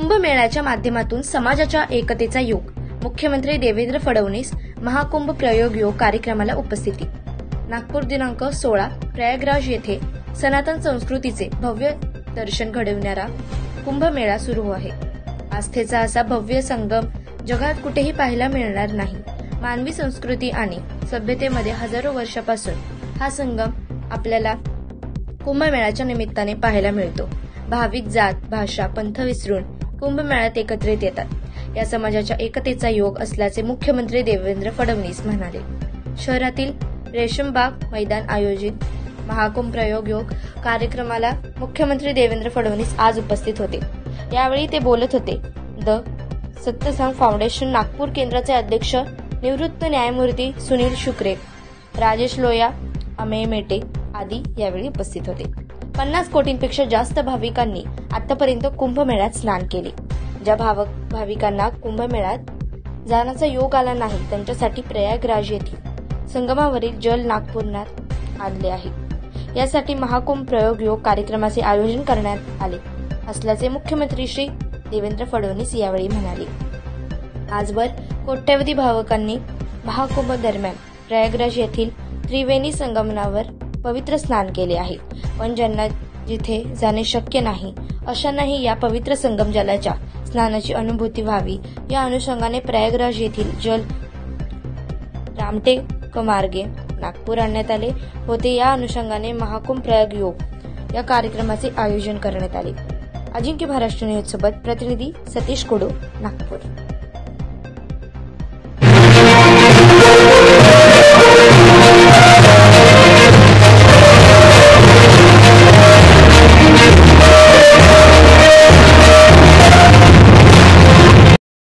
कुंभमेळ्याच्या माध्यमातून समाजाच्या एकतेचा योग. मुख्यमंत्री देवेंद्र फडणवीस महाकुंभ प्रयोग योग कार्यक्रमाला उपस्थिती. नागपूर दिनांक 16 प्रयागराज येथे सनातन संस्कृतीचे भव्य दर्शन घडविणारा कुंभमेळा सुरू आहे. आस्थेचा असा भव्य संगम जगात कुठेही पाहायला मिळणार नाही. मानवी संस्कृती आणि सभ्यतेमध्ये हजारो वर्षापासून हा संगम आपल्याला कुंभमेळ्याच्या निमित्ताने पाहायला मिळतो. भाविक जात, भाषा, पंथ विसरून कुंभमेळ्यात एकत्रित येतात. या समाजाच्या एकतेचा योग असल्याचे मुख्यमंत्री देवेंद्र फडणवीस म्हणाले. शहरातील रेशमबाग मैदान आयोजित महाकुंभ प्रयोग योग कार्यक्रमाला मुख्यमंत्री देवेंद्र फडणवीस आज उपस्थित होते. यावेळी ते बोलत होते. द सत्यसांग फाउंडेशन नागपूर केंद्राचे अध्यक्ष निवृत्त न्यायमूर्ती सुनील शुक्रे, राजेश लोया, अमेय मेटे आदी यावेळी उपस्थित होते. 50 कोटींपेक्षा जास्त भाविकांनी आतापर्यंत कुंभमेळ्यात स्नान केले. ज्या भाविकांना कुंभमेळ्यात जाण्याचा योग आला नाही त्यांच्यासाठी प्रयागराज येथील संगमावरील जल नागपूरनात आणले आहे. यासाठी महाकुंभ प्रयोग योग कार्यक्रमाचे आयोजन करण्यात आले असल्याचे मुख्यमंत्री श्री देवेंद्र फडणवीस यावेळी म्हणाले. आजवर कोट्यवधी भाविकांनी महाकुंभ दरम्यान प्रयागराज येथील त्रिवेणी संगमनावर पवित्र स्नान केले आहे. पण ज्यांना जिथे जाणे शक्य नाही अशांनाही या पवित्र संगम जलाच्या स्नानाची अनुभूती व्हावी या अनुषंगाने प्रयागराज येथील जल रामटेक मार्गे नागपूर आणण्यात आले होते. या अनुषंगाने महाकुंभ प्रयोग योग या कार्यक्रमाचे आयोजन करण्यात आले. अजिंक्य महाराष्ट्र न्यूज सोबत प्रतिनिधी सतीश कोडू, नागपूर.